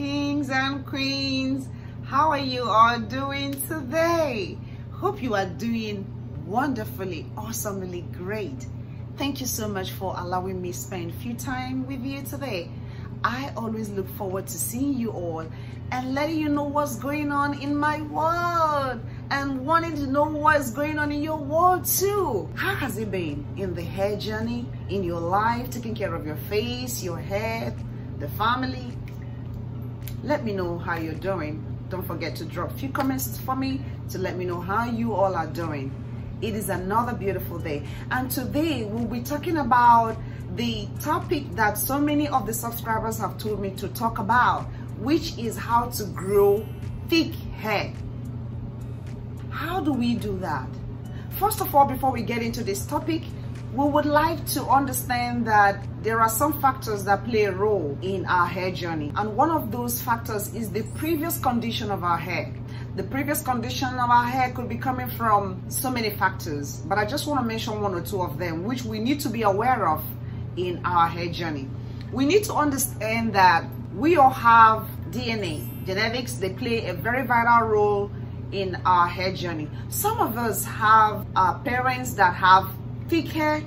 kings and queens. How are you all doing today? Hope you are doing wonderfully, awesomely great. Thank you so much for allowing me to spend a few time with you today. I always look forward to seeing you all and letting you know what's going on in my world and wanting to know what's going on in your world too. How has it been in the hair journey, in your life, taking care of your face, your hair, the family? Let me know how you're doing. Don't forget to drop a few comments for me to let me know how you all are doing. It is another beautiful day, and today we'll be talking about the topic that so many of the subscribers have told me to talk about, which is how to grow thick hair. How do we do that? First of all, before we get into this topic, we would like to understand that there are some factors that play a role in our hair journey, and one of those factors is the previous condition of our hair. The previous condition of our hair could be coming from so many factors, but I just want to mention one or two of them which we need to be aware of in our hair journey. We need to understand that we all have DNA. Genetics, they play a very vital role in our hair journey. Some of us have parents that have thick hair,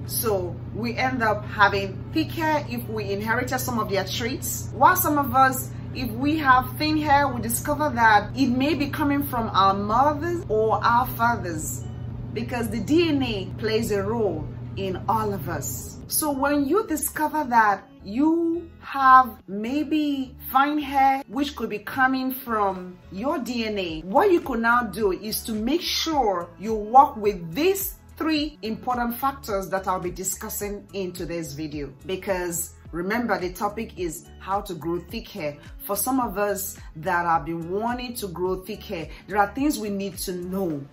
so we end up having thick hair if we inherited some of their traits, while some of us, if we have thin hair, we discover that it may be coming from our mothers or our fathers, because the DNA plays a role in all of us. So when you discover that you have maybe fine hair which could be coming from your DNA, what you could now do is to make sure you work with these three important factors that I'll be discussing in today's video, because remember, the topic is how to grow thick hair. For some of us that have been wanting to grow thick hair, there are things we need to know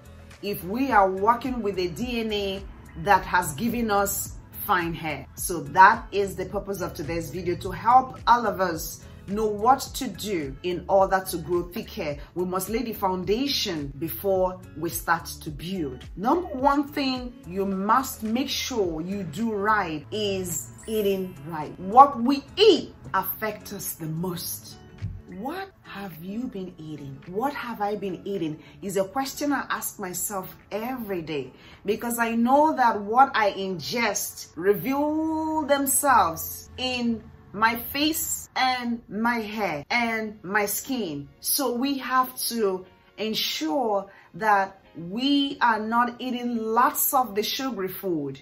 if we are working with a DNA that has given us fine hair. So that is the purpose of today's video, to help all of us know what to do in order to grow thick hair. We must lay the foundation before we start to build. Number one thing you must make sure you do right is eating right. What we eat affects us the most. What have you been eating? What have I been eating is a question I ask myself every day, because I know that what I ingest reveal themselves in my face and my hair and my skin. So we have to ensure that we are not eating lots of the sugary food.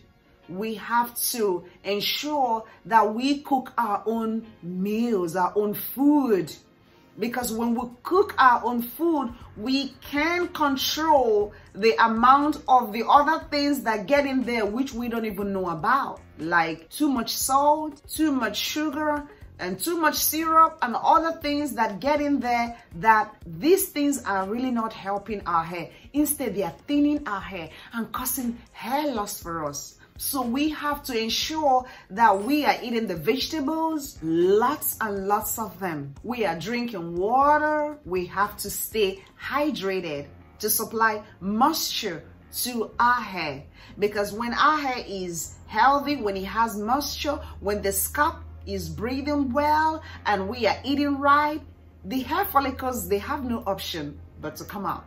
We have to ensure that we cook our own meals, our own food, because when we cook our own food, we can control the amount of the other things that get in there which we don't even know about, like too much salt, too much sugar, and too much syrup, and other things that get in there, that these things are really not helping our hair. Instead, they are thinning our hair and causing hair loss for us. So we have to ensure that we are eating the vegetables, lots and lots of them. We are drinking water. We have to stay hydrated to supply moisture to our hair, because when our hair is healthy, when it has moisture, when the scalp is breathing well and we are eating right, the hair follicles, they have no option but to come out.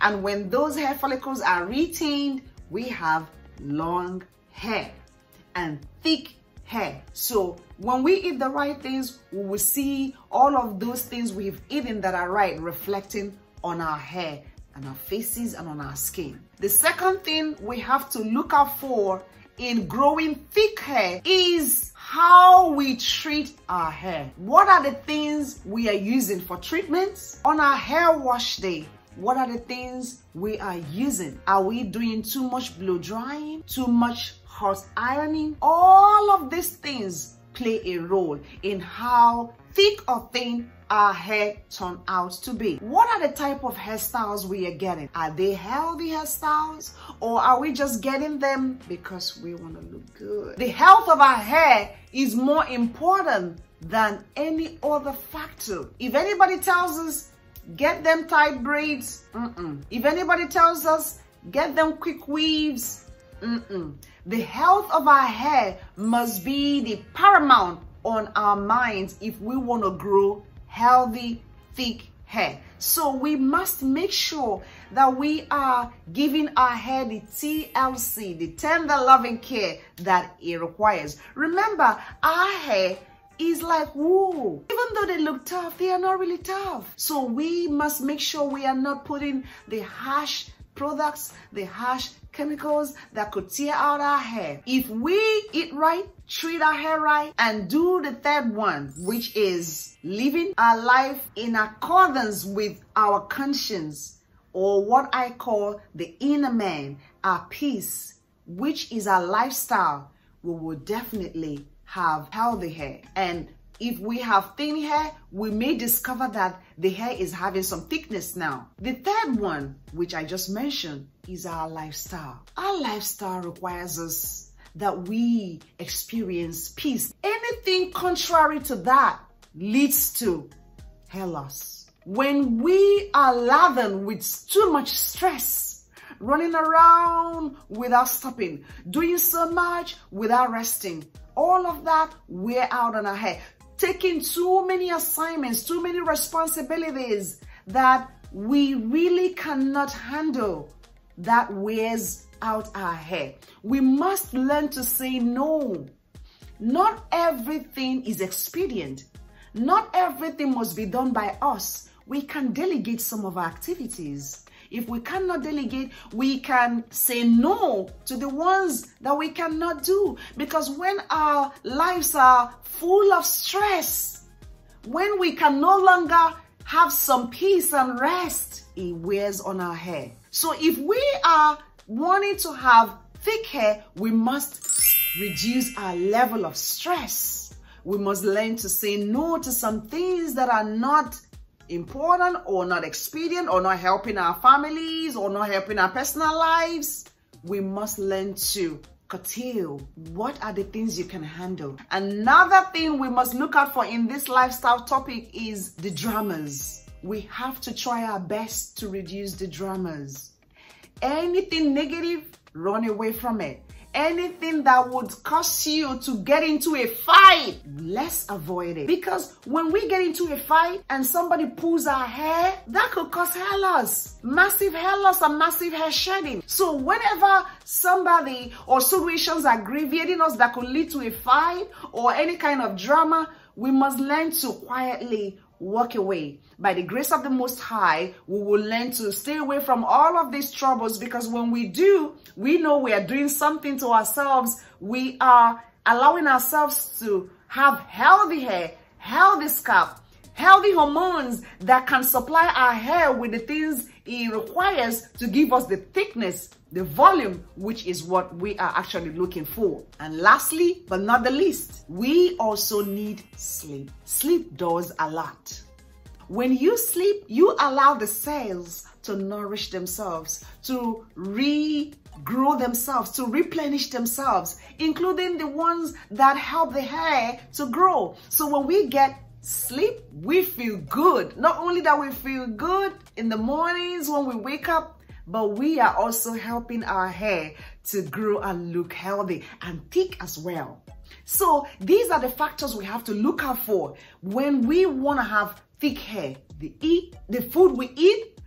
And when those hair follicles are retained, we have long hair and thick hair. So when we eat the right things, we will see all of those things we've eaten that are right reflecting on our hair and our faces and on our skin. The second thing we have to look out for in growing thick hair is how we treat our hair. What are the things we are using for treatments? On our hair wash day, what are the things we are using? Are we doing too much blow drying, too much hot ironing? All of these things play a role in how thick or thin our hair turn out to be. What are the type of hairstyles we are getting? Are they healthy hairstyles, or are we just getting them because we want to look good? The health of our hair is more important than any other factor. If anybody tells us get them tight braids, if anybody tells us get them quick weaves, the health of our hair must be the paramount on our minds if we want to grow healthy, thick hair. So we must make sure that we are giving our hair the TLC, the tender loving care that it requires. Remember, our hair is like wool. Even though they look tough, they are not really tough. So we must make sure we are not putting the harsh products, the harsh chemicals that could tear out our hair. If we eat right, treat our hair right, and do the third one, which is living our life in accordance with our conscience, or what I call the inner man, our peace, which is our lifestyle, we will definitely have healthy hair. And if we have thin hair, we may discover that the hair is having some thickness now. The third one, which I just mentioned, is our lifestyle. Our lifestyle requires us that we experience peace. Anything contrary to that leads to hair loss. When we are laden with too much stress, running around without stopping, doing so much without resting, all of that wear out on our hair. Taking too many assignments, too many responsibilities that we really cannot handle, that wears out our hair. We must learn to say no. Not everything is expedient. Not everything must be done by us. We can delegate some of our activities. If we cannot delegate, we can say no to the ones that we cannot do. Because when our lives are full of stress, when we can no longer have some peace and rest, it wears on our hair. So if we are wanting to have thick hair, we must reduce our level of stress. We must learn to say no to some things that are not important or not expedient or not helping our families or not helping our personal lives. We must learn to curtail. What are the things you can handle? Another thing we must look out for in this lifestyle topic is the dramas. We have to try our best to reduce the dramas. Anything negative, run away from it. Anything that would cause you to get into a fight, let's avoid it. Because when we get into a fight and somebody pulls our hair, that could cause hair loss. Massive hair loss and massive hair shedding. So whenever somebody or situations are aggravating us that could lead to a fight or any kind of drama, we must learn to quietly walk away. By the grace of the Most High, we will learn to stay away from all of these troubles, because when we do, we know we are doing something to ourselves. We are allowing ourselves to have healthy hair, healthy scalp, healthy hormones that can supply our hair with the things it requires to give us the thickness, the volume, which is what we are actually looking for. And lastly, but not the least, we also need sleep. Sleep does a lot. When you sleep, you allow the cells to nourish themselves, to regrow themselves, to replenish themselves, including the ones that help the hair to grow. So when we get sleep, we feel good. Not only that we feel good in the mornings when we wake up, but we are also helping our hair to grow and look healthy and thick as well. So these are the factors we have to look out for when we want to have thick hair. The food we eat,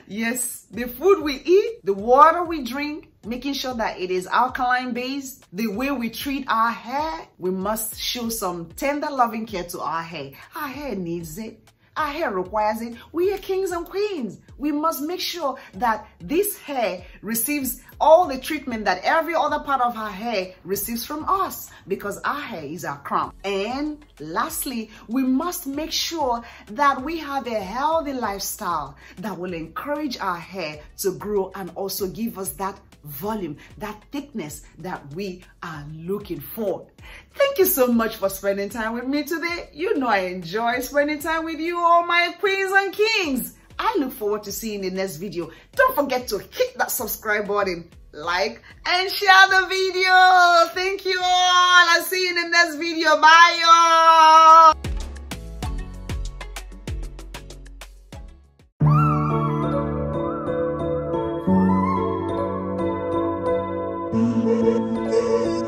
yes, the food we eat, the water we drink, making sure that it is alkaline based, the way we treat our hair. We must show some tender loving care to our hair. Our hair needs it. Our hair requires it. We are kings and queens. We must make sure that this hair receives all the treatment that every other part of our hair receives from us, because our hair is our crown. And lastly, we must make sure that we have a healthy lifestyle that will encourage our hair to grow and also give us that volume, that thickness that we are looking for. Thank you so much for spending time with me today. You know I enjoy spending time with you, all my queens and kings. I look forward to seeing you in the next video. Don't forget to hit that subscribe button, like, and share the video. Thank you all. I'll see you in the next video. Bye, y'all. Mm-hmm.